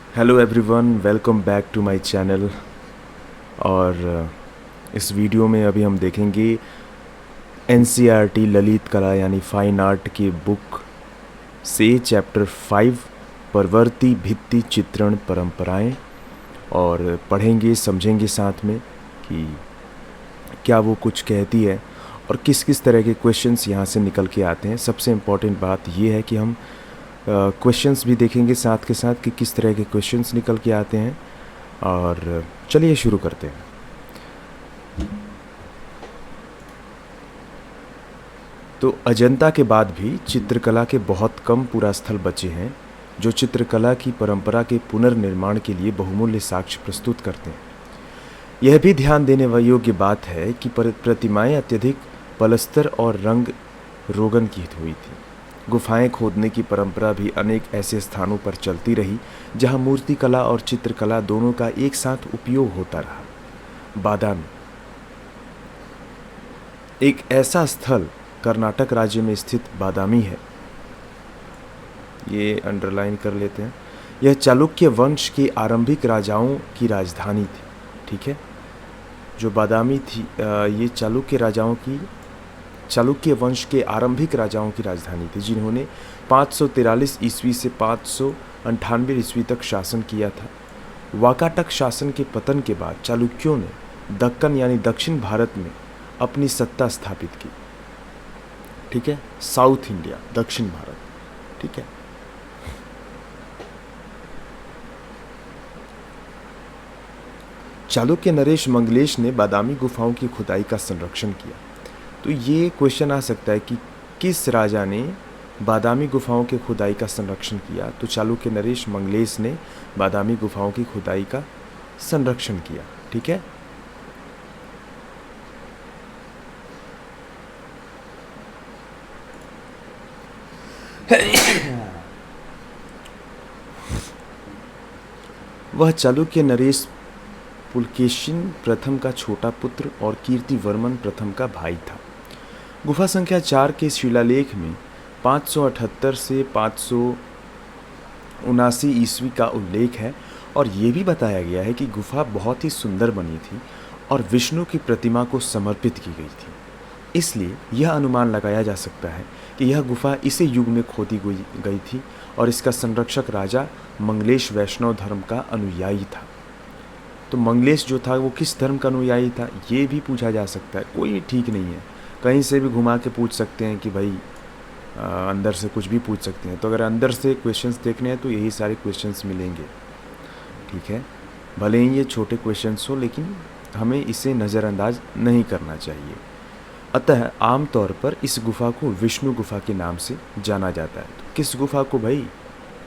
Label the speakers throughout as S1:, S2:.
S1: Hello everyone, welcome back to my channel. और इस video में अभी हम देखेंगे एनसीईआरटी ललित कला यानी फाइन आर्ट की बुक से चैप्टर 5 प्रवृत्ति भित्ति चित्रण परंपराएं, और पढ़ेंगे समझेंगे साथ में कि क्या वो कुछ कहती है और किस किस तरह के क्वेश्चंस यहाँ से निकल के आते हैं। सबसे इम्पॉर्टेंट बात ये है कि हम क्वेश्चंस भी देखेंगे साथ के साथ कि किस तरह के क्वेश्चंस निकल के आते हैं। और चलिए शुरू करते हैं। तो अजंता के बाद भी चित्रकला के बहुत कम पुरास्थल बचे हैं जो चित्रकला की परंपरा के पुनर्निर्माण के लिए बहुमूल्य साक्ष्य प्रस्तुत करते हैं। यह भी ध्यान देने योग्य बात है कि प्रतिमाएं अत्यधिक पलस्तर और रंग रोगन की हुई थी। गुफाएं खोदने की परंपरा भी अनेक ऐसे स्थानों पर चलती रही जहां मूर्तिकला और चित्रकला दोनों का एक साथ उपयोग होता रहा। बादामी एक ऐसा स्थल कर्नाटक राज्य में स्थित बादामी है, ये अंडरलाइन कर लेते हैं। यह चालुक्य वंश के आरंभिक राजाओं की राजधानी थी। ठीक है, जो बादामी थी ये चालुक्य वंश के आरंभिक राजाओं की राजधानी थी जिन्होंने 543 ईस्वी से 598 ईस्वी तक शासन किया था। वाकाटक शासन के पतन के बाद चालुक्यों ने दक्कन यानी दक्षिण भारत में अपनी सत्ता स्थापित की। ठीक है, साउथ इंडिया, दक्षिण भारत। ठीक है, चालुक्य नरेश मंगलेश ने बादामी गुफाओं की खुदाई का संरक्षण किया। तो ये क्वेश्चन आ सकता है कि किस राजा ने बादामी गुफाओं के खुदाई का संरक्षण किया। तो चालुक्य नरेश मंगलेश ने बादामी गुफाओं की खुदाई का संरक्षण किया। ठीक है, वह चालुक्य नरेश पुलकेशिन प्रथम का छोटा पुत्र और कीर्तिवर्मन प्रथम का भाई था। गुफा संख्या 4 के शिलालेख में 578 से 579 ईस्वी का उल्लेख है और ये भी बताया गया है कि गुफा बहुत ही सुंदर बनी थी और विष्णु की प्रतिमा को समर्पित की गई थी। इसलिए यह अनुमान लगाया जा सकता है कि यह गुफा इसी युग में खोदी गई थी और इसका संरक्षक राजा मंगलेश वैष्णव धर्म का अनुयायी था। तो मंगलेश जो था वो किस धर्म का अनुयायी था, ये भी पूछा जा सकता है। कोई ठीक नहीं है, कहीं से भी घुमा के पूछ सकते हैं कि भाई अंदर से कुछ भी पूछ सकते हैं। तो अगर अंदर से क्वेश्चंस देखने हैं तो यही सारे क्वेश्चंस मिलेंगे। ठीक है, भले ही ये छोटे क्वेश्चंस हो लेकिन हमें इसे नज़रअंदाज नहीं करना चाहिए। अतः आमतौर पर इस गुफा को विष्णु गुफा के नाम से जाना जाता है। तो किस गुफा को भाई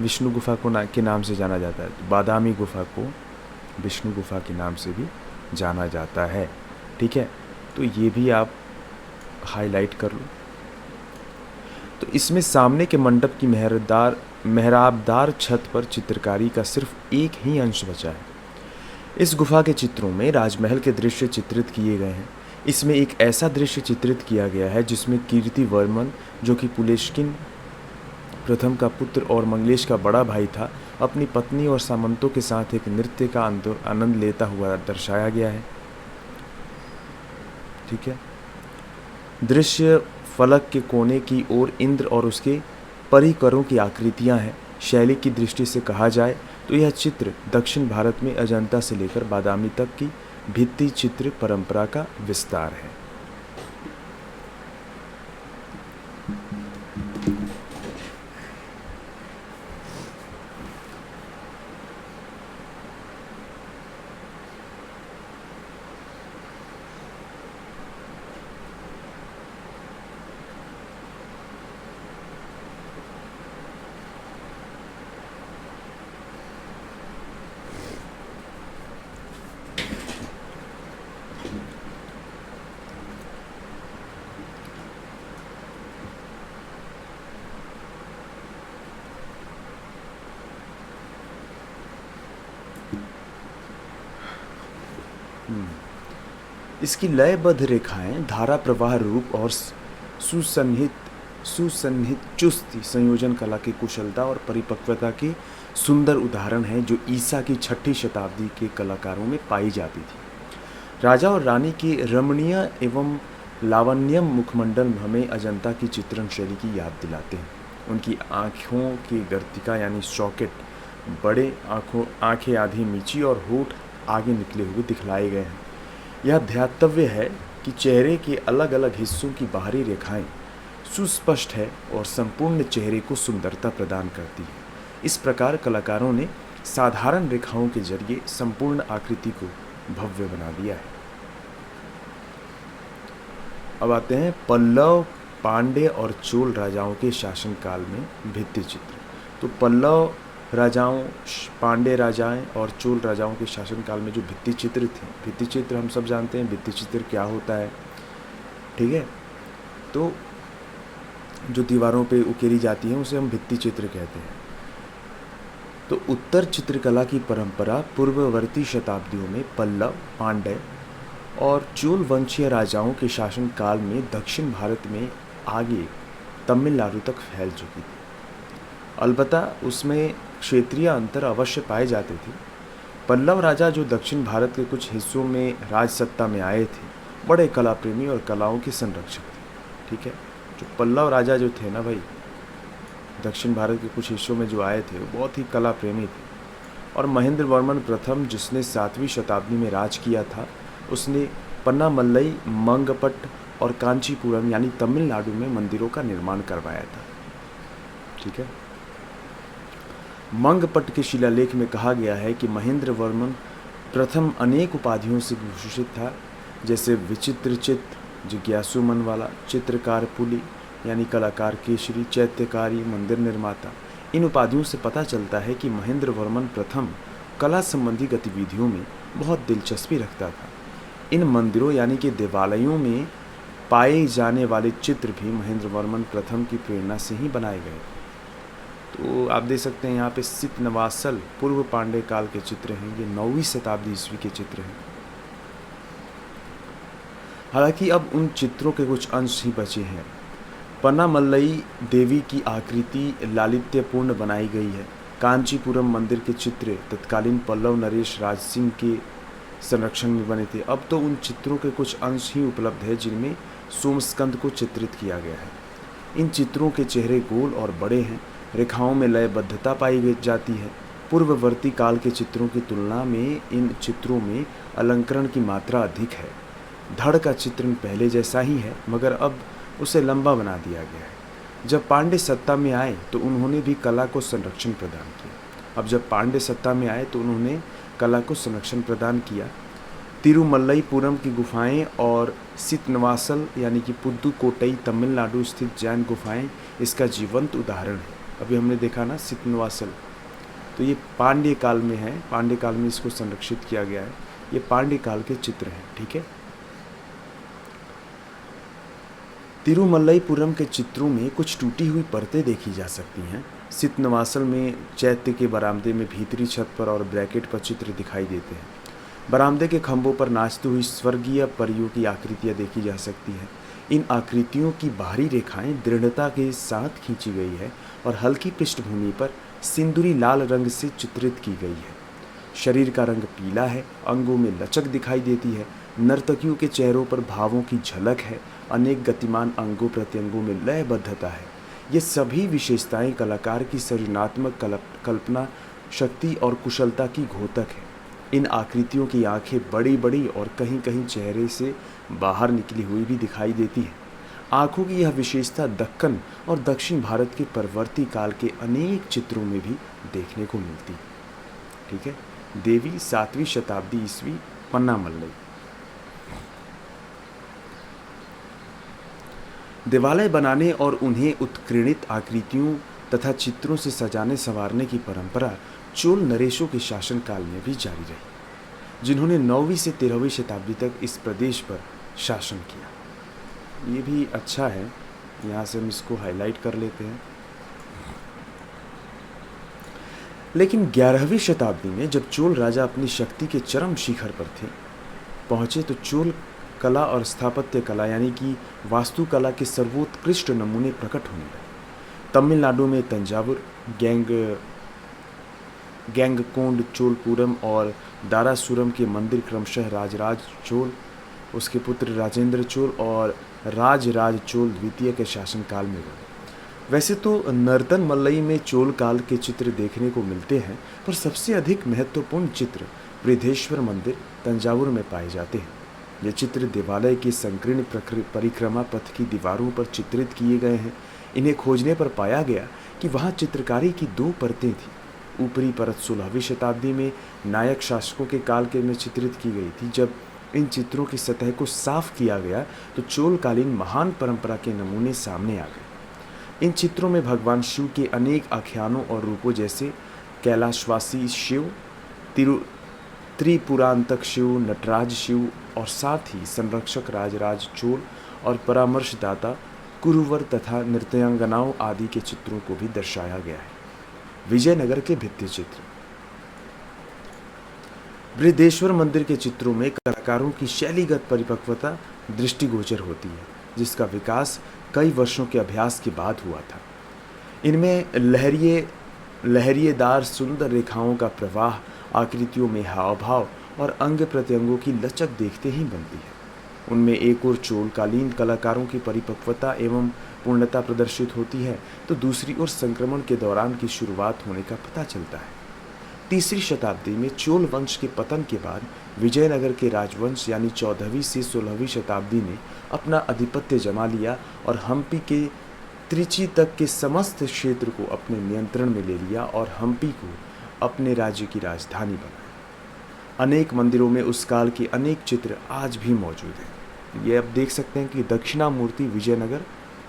S1: विष्णु गुफा को के नाम से जाना जाता है? तो बादामी गुफा को विष्णु गुफा के नाम से भी जाना जाता है। ठीक है, तो ये भी आप हाईलाइट कर लो। तो इसमें सामने के मंडप की मेहराबदार छत पर चित्रकारी का सिर्फ एक ही अंश बचा है। इस गुफा के चित्रों में राजमहल के दृश्य चित्रित किए गए हैं। इसमें एक ऐसा दृश्य चित्रित किया गया है जिसमें कीर्तिवर्मन, जो कि पुलेश्किन प्रथम का पुत्र और मंगलेश का बड़ा भाई था, अपनी पत्नी और सामंतों के साथ एक नृत्य का आनंद लेता हुआ दर्शाया गया है। ठीक है, दृश्य फलक के कोने की ओर इंद्र और उसके परिकरों की आकृतियां हैं। शैली की दृष्टि से कहा जाए तो यह चित्र दक्षिण भारत में अजंता से लेकर बादामी तक की भित्ति चित्र परंपरा का विस्तार है। इसकी लयबद्ध रेखाएं धारा प्रवाह रूप और सुसंहित सुसन्निहित चुस्त संयोजन कला की कुशलता और परिपक्वता के सुंदर उदाहरण हैं जो ईसा की 6ठी शताब्दी के कलाकारों में पाई जाती थी। राजा और रानी के रमणीय एवं लावण्यम मुखमंडल हमें अजंता की चित्रण शैली की याद दिलाते हैं। उनकी आँखों की गर्तिका यानी सॉकेट, बड़े आँखें आधी नीची और होठ आगे निकले हुए दिखलाए गए हैं। यह ध्यातव्य है कि चेहरे के अलग अलग हिस्सों की बाहरी रेखाएं सुस्पष्ट है और संपूर्ण चेहरे को सुंदरता प्रदान करती है। इस प्रकार कलाकारों ने साधारण रेखाओं के जरिए संपूर्ण आकृति को भव्य बना दिया है। अब आते हैं पल्लव, पांड्य और चोल राजाओं के शासनकाल में भित्ति चित्र। तो पल्लव राजाओं, पांड्य राजाएं और चोल राजाओं के शासनकाल में जो भित्ति चित्र थे, भित्ति चित्र हम सब जानते हैं भित्ति चित्र क्या होता है, ठीक है। तो जो दीवारों पे उकेरी जाती है उसे हम भित्ति चित्र कहते हैं। तो उत्तर चित्रकला की परंपरा पूर्ववर्ती शताब्दियों में पल्लव, पांड्य और चोल वंशीय राजाओं के शासनकाल में दक्षिण भारत में आगे तमिलनाडु तक फैल चुकी थी। अलबत्ता उसमें क्षेत्रीय अंतर अवश्य पाए जाते थे। पल्लव राजा जो दक्षिण भारत के कुछ हिस्सों में राजसत्ता में आए थे, बड़े कला प्रेमी और कलाओं के संरक्षक थे, ठीक है। जो पल्लव राजा जो थे ना भाई, दक्षिण भारत के कुछ हिस्सों में जो आए थे वो बहुत ही कला प्रेमी थे। और महेंद्र वर्मन प्रथम, जिसने 7वीं शताब्दी में राज किया था, उसने पन्नामल्लई, मंगपट और कांचीपुरम यानी तमिलनाडु में मंदिरों का निर्माण करवाया था, ठीक है। मंगपट के शिलालेख में कहा गया है कि महेंद्र वर्मन प्रथम अनेक उपाधियों से विभूषित था, जैसे विचित्रचित, जिज्ञासु मन वाला, चित्रकार पुली यानी कलाकार केशरी, चैत्यकारी, मंदिर निर्माता। इन उपाधियों से पता चलता है कि महेंद्र वर्मन प्रथम कला संबंधी गतिविधियों में बहुत दिलचस्पी रखता था। इन मंदिरों यानी कि देवालयों में पाए जाने वाले चित्र भी महेंद्र वर्मन प्रथम की प्रेरणा से ही बनाए गए। तो आप देख सकते हैं यहाँ पे सितनवासल पूर्व पांड्य काल के चित्र हैं, ये 9वीं शताब्दी ईस्वी के चित्र हैं। हालांकि अब उन चित्रों के कुछ अंश ही बचे हैं। पन्नामल्लई देवी की आकृति लालित्यपूर्ण बनाई गई है। कांचीपुरम मंदिर के चित्र तत्कालीन पल्लव नरेश राज सिंह के संरक्षण में बने थे। अब तो उन चित्रों के कुछ अंश ही उपलब्ध है जिनमें सोमस्कंद को चित्रित किया गया है। इन चित्रों के चेहरे गोल और बड़े हैं, रेखाओं में लयबद्धता पाई जाती है। पूर्ववर्ती काल के चित्रों की तुलना में इन चित्रों में अलंकरण की मात्रा अधिक है। धड़ का चित्रण पहले जैसा ही है, मगर अब उसे लंबा बना दिया गया है। जब पांड्य सत्ता में आए तो उन्होंने भी कला को संरक्षण प्रदान किया। अब जब पांड्य सत्ता में आए तो उन्होंने कला को संरक्षण प्रदान किया। तिरुमल्लईपुरम की गुफाएं और सितनवासल यानी कि पुदुकोट्टई तमिलनाडु स्थित जैन गुफाएं इसका जीवंत उदाहरण है। अभी हमने देखा ना सितनवासल, तो ये पांड्य काल में है, पांड्य काल में इसको संरक्षित किया गया है। ये पांड्य काल के चित्र हैं, ठीक है। तिरुमल्लईपुरम के चित्रों में कुछ टूटी हुई परतें देखी जा सकती हैं। सितनवासल में चैत्य के बरामदे में भीतरी छत पर और ब्रैकेट पर चित्र दिखाई देते हैं। बरामदे के खंभों पर नाचती हुई स्वर्गीय परियों की आकृतियाँ देखी जा सकती हैं। इन आकृतियों की बाहरी रेखाएं दृढ़ता के साथ खींची गई है और हल्की पृष्ठभूमि पर सिंदूरी लाल रंग से चित्रित की गई है। शरीर का रंग पीला है, अंगों में लचक दिखाई देती है, नर्तकियों के चेहरों पर भावों की झलक है, अनेक गतिमान अंगों प्रत्यंगों में लयबद्धता है। ये सभी विशेषताएं कलाकार की सृजनात्मक कल्पना शक्ति और कुशलता की घोतक है। इन आकृतियों की आंखें बड़ी बड़ी और कहीं कहीं चेहरे से बाहर निकली हुई भी दिखाई देती है। आँखों की यह विशेषता दक्कन और दक्षिण भारत के परवर्ती काल के अनेक चित्रों में भी देखने को मिलती है, ठीक है। देवी 7वीं शताब्दी ईस्वी, पन्नामल्लई। देवालय बनाने और उन्हें उत्कीर्णित आकृतियों तथा चित्रों से सजाने संवारने की परंपरा चोल नरेशों के शासनकाल में भी जारी रही, जिन्होंने 9वीं से 13वीं शताब्दी तक इस प्रदेश पर शासन किया। ये भी अच्छा है, यहाँ से हम इसको हाईलाइट कर लेते हैं। लेकिन 11वीं शताब्दी में जब चोल राजा अपनी शक्ति के चरम शिखर पर थे पहुँचे तो चोल कला और स्थापत्य कला यानी कि वास्तुकला के सर्वोत्कृष्ट नमूने प्रकट होने लगे। तमिलनाडु में तंजावुर, गैंगकोंड चोलपुरम और दारासुरम के मंदिर क्रमशः राजराज चोल, उसके पुत्र राजेंद्र चोल और राजराज चोल द्वितीय के शासनकाल में बने। वैसे तो नर्तन मल्लई में चोल काल के चित्र देखने को मिलते हैं, पर सबसे अधिक महत्वपूर्ण चित्र बृहदेश्वर मंदिर तंजावुर में पाए जाते हैं। ये चित्र देवालय के संकीर्ण परिक्रमा पथ की दीवारों पर चित्रित किए गए हैं। इन्हें खोजने पर पाया गया कि वहाँ चित्रकारी की 2 परतें थीं। ऊपरी परत 16वीं शताब्दी में नायक शासकों के काल के में चित्रित की गई थी। जब इन चित्रों की सतह को साफ किया गया तो चोलकालीन महान परंपरा के नमूने सामने आ गए। इन चित्रों में भगवान शिव के अनेक आख्यानों और रूपों जैसे कैलाशवासी शिव, त्रिपुरांतक शिव, नटराज शिव और साथ ही संरक्षक राजराज चोल और परामर्शदाता कुरुवर तथा नृत्यांगनाओं आदि के चित्रों को भी दर्शाया गया है। विजयनगर के भित्ति चित्र। बृहदेश्वर मंदिर के चित्रों में कलाकारों की शैलीगत परिपक्वता दृष्टिगोचर होती है, जिसका विकास कई वर्षों के अभ्यास के बाद हुआ था। इनमें लहरिएदार सुंदर रेखाओं का प्रवाह, आकृतियों में हाव भाव और अंग प्रत्यंगों की लचक देखते ही बनती है। उनमें एक ओर चोलकालीन कलाकारों की परिपक्वता एवं पूर्णता प्रदर्शित होती है, तो दूसरी ओर संक्रमण के दौरान की शुरुआत होने का पता चलता है। 3री शताब्दी में चोल वंश के पतन के बाद विजयनगर के राजवंश यानी 14वीं से 16वीं शताब्दी ने अपना आधिपत्य जमा लिया और हम्पी के त्रिची तक के समस्त क्षेत्र को अपने नियंत्रण में ले लिया और हम्पी को अपने राज्य की राजधानी बनाया। अनेक मंदिरों में उस काल के अनेक चित्र आज भी मौजूद हैं। ये आप देख सकते हैं कि दक्षिणामूर्ति विजयनगर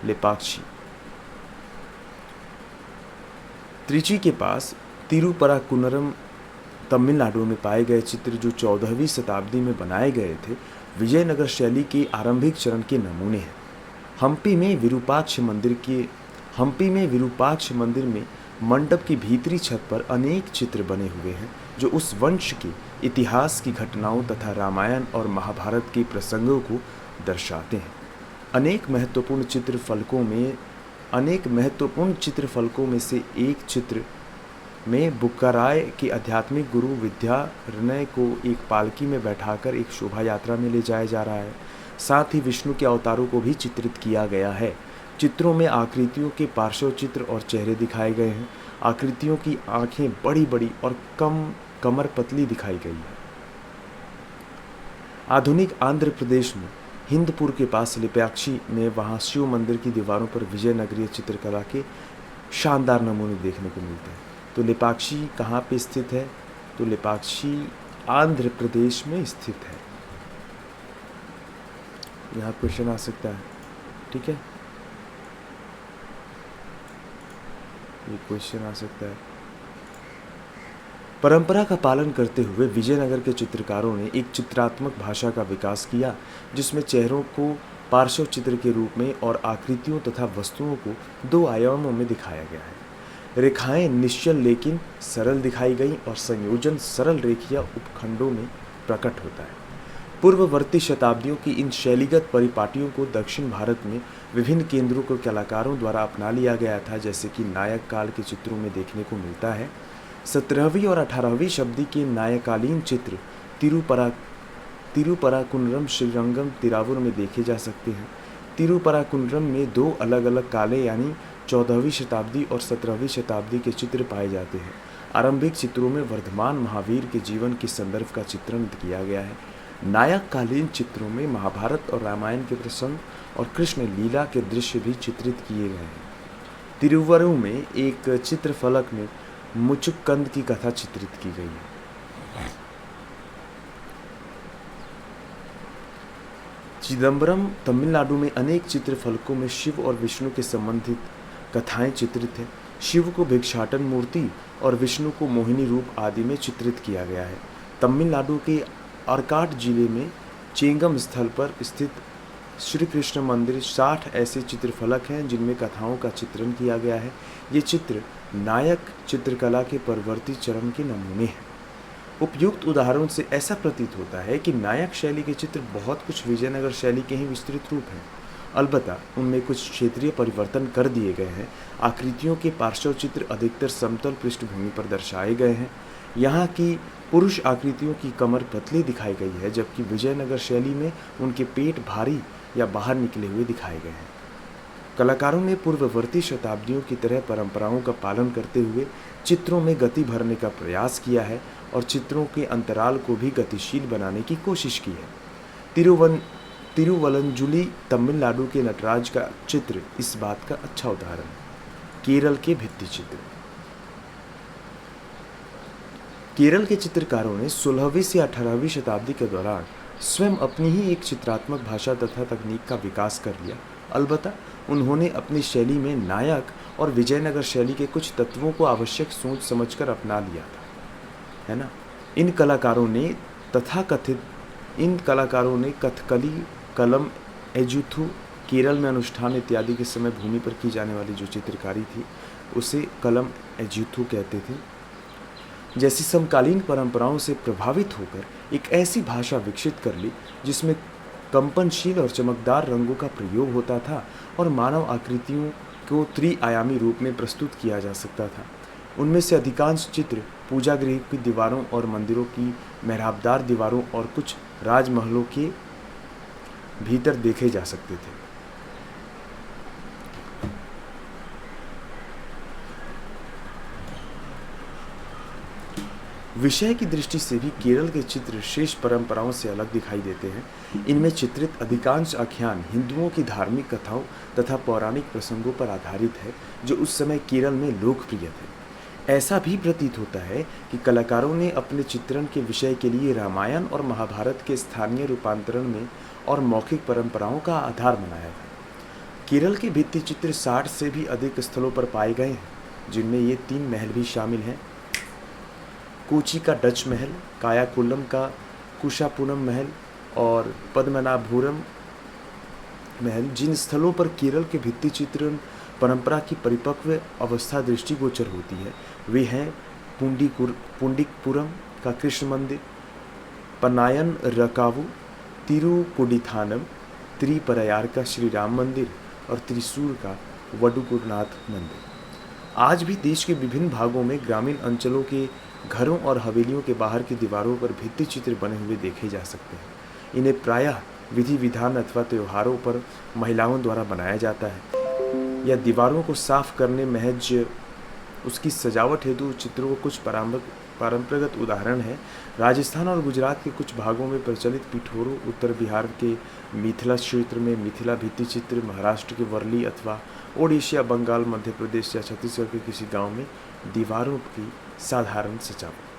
S1: लेपाक्षी। त्रिची के पास तिरुपराकुन्नरम तमिलनाडु में पाए गए चित्र जो 14वीं शताब्दी में बनाए गए थे, विजयनगर शैली के आरंभिक चरण के नमूने हैं। हम्पी में विरूपाक्ष मंदिर में मंडप की भीतरी छत पर अनेक चित्र बने हुए हैं जो उस वंश के इतिहास की घटनाओं तथा रामायण और महाभारत के प्रसंगों को दर्शाते हैं। अनेक महत्वपूर्ण चित्रफलकों में से एक चित्र में बुक्काराय के आध्यात्मिक गुरु विद्यारण्य को एक पालकी में बैठाकर एक शोभा यात्रा में ले जाया जा रहा है। साथ ही विष्णु के अवतारों को भी चित्रित किया गया है। चित्रों में आकृतियों के पार्श्व चित्र और चेहरे दिखाए गए हैं। आकृतियों की आंखें बड़ी बड़ी और कमर पतली दिखाई गई है। आधुनिक आंध्र प्रदेश में हिंदपुर के पास लिपाक्षी में वहाँ शिव मंदिर की दीवारों पर विजयनगरीय चित्रकला के शानदार नमूने देखने को मिलते हैं। तो लिपाक्षी कहाँ पे स्थित है? तो लिपाक्षी आंध्र प्रदेश में स्थित है। यहाँ क्वेश्चन आ सकता है, ठीक है, ये क्वेश्चन आ सकता है। परंपरा का पालन करते हुए विजयनगर के चित्रकारों ने एक चित्रात्मक भाषा का विकास किया, जिसमें चेहरों को पार्श्व चित्र के रूप में और आकृतियों तथा वस्तुओं को 2 आयामों में दिखाया गया है। रेखाएं निश्चल लेकिन सरल दिखाई गई और संयोजन सरल रेखीय उपखंडों में प्रकट होता है। पूर्ववर्ती शताब्दियों की इन शैलीगत परिपाटियों को दक्षिण भारत में विभिन्न केंद्रों को कलाकारों द्वारा अपना लिया गया था, जैसे कि नायक काल के चित्रों में देखने को मिलता है। 17वीं और 18वीं शताब्दी के नायकालीन चित्र तिरुपराकुन्नरम श्रीरंगम तिरावुर में देखे जा सकते हैं। तिरुपराकुन्नरम में 2 अलग अलग काले यानी 14वीं शताब्दी और 17वीं शताब्दी के चित्र पाए जाते हैं। आरंभिक चित्रों में वर्धमान महावीर के जीवन के संदर्भ का चित्रण किया गया है। नायककालीन चित्रों में महाभारत और रामायण के प्रसंग और कृष्ण लीला के दृश्य भी चित्रित किए गए हैं। तिरुवरुर में एक चित्रफलक में मुचुक्कंद की कथा चित्रित की गई है। चिदम्बरम तमिलनाडु में अनेक चित्रफलकों में शिव और विष्णु के संबंधित कथाएं चित्रित हैं। शिव को भिक्षाटन मूर्ति और विष्णु को मोहिनी रूप आदि में चित्रित किया गया है। तमिलनाडु के आर्काट जिले में चेंगम स्थल पर स्थित श्री कृष्ण मंदिर 60 ऐसे चित्रफलक हैं जिनमें कथाओं का चित्रण किया गया है। ये चित्र नायक चित्रकला के परवर्ती चरण के नमूने हैं। उपयुक्त उदाहरणों से ऐसा प्रतीत होता है कि नायक शैली के चित्र बहुत कुछ विजयनगर शैली के ही विस्तृत रूप हैं। अलबत्ता उनमें कुछ क्षेत्रीय परिवर्तन कर दिए गए हैं। आकृतियों के पार्श्व चित्र अधिकतर समतल पृष्ठभूमि पर दर्शाए गए हैं। यहाँ की पुरुष आकृतियों की कमर पतली दिखाई गई है, जबकि विजयनगर शैली में उनके पेट भारी या बाहर निकले हुए दिखाए गए हैं। कलाकारों ने पूर्ववर्ती शताब्दियों की तरह परंपराओं का पालन करते हुए चित्रों में गति भरने का प्रयास किया है और चित्रों के अंतराल को भी गतिशील बनाने की कोशिश की है। तिरुवलंजुली तमिलनाडु के नटराज का चित्र इस बात का अच्छा उदाहरण है। केरल के भित्ति चित्र। केरल के चित्रकारों ने 16वीं से 18वीं शताब्दी के दौरान स्वयं अपनी ही एक चित्रात्मक भाषा तथा तकनीक का विकास कर लिया। अलबत्ता उन्होंने अपनी शैली में नायक और विजयनगर शैली के कुछ तत्वों को आवश्यक सोच समझकर अपना लिया था, है ना। इन कलाकारों ने कथकली, कलम, एजुथु, केरल में अनुष्ठान इत्यादि के समय भूमि पर की जाने वाली जो चित्रकारी थी उसे कलम एजुथु कहते थे, जैसी समकालीन परंपराओं से प्रभावित होकर एक ऐसी भाषा विकसित कर ली जिसमें कंपनशील और चमकदार रंगों का प्रयोग होता था और मानव आकृतियों को त्रिआयामी रूप में प्रस्तुत किया जा सकता था। उनमें से अधिकांश चित्र पूजा गृह की दीवारों और मंदिरों की मेहराबदार दीवारों और कुछ राजमहलों के भीतर देखे जा सकते थे। विषय की दृष्टि से भी केरल के चित्र शेष परंपराओं से अलग दिखाई देते हैं। इनमें चित्रित अधिकांश आख्यान हिंदुओं की धार्मिक कथाओं तथा पौराणिक प्रसंगों पर आधारित है, जो उस समय केरल में लोकप्रिय थे। ऐसा भी प्रतीत होता है कि कलाकारों ने अपने चित्रण के विषय के लिए रामायण और महाभारत के स्थानीय रूपांतरण में और मौखिक परंपराओं का आधार बनाया था। केरल के भित्ति चित्र 60 से भी अधिक स्थलों पर पाए गए हैं, जिनमें ये 3 महल भी शामिल हैं: कोची का डच महल, कायाकुलम का कुशापुरम महल और पद्मनाभपुरम महल। जिन स्थलों पर केरल के भित्ति चित्रण परंपरा की परिपक्व अवस्था दृष्टिगोचर होती है वे हैं पुंडिकपुरम का कृष्ण मंदिर, पनायन रकावु, तिरुकुडिथानम, त्रिपरयार का श्री राम मंदिर और त्रिशूर का वडुकुरनाथ मंदिर। आज भी देश के विभिन्न भागों में ग्रामीण अंचलों के घरों और हवेलियों के बाहर की दीवारों पर भित्ति चित्र बने हुए देखे जा सकते हैं। इन्हें प्रायः विधि विधान अथवा त्योहारों पर महिलाओं द्वारा बनाया जाता है या दीवारों को साफ करने महज उसकी सजावट हेतु चित्रों को कुछ परंपरागत उदाहरण है। राजस्थान और गुजरात के कुछ भागों में प्रचलित पिठोरों, उत्तर बिहार के मिथिला क्षेत्र में मिथिला भित्ति चित्र, महाराष्ट्र के वर्ली अथवा ओडिशा, बंगाल, मध्य प्रदेश या छत्तीसगढ़ के किसी गांव में दीवारों की साधारण सजावट।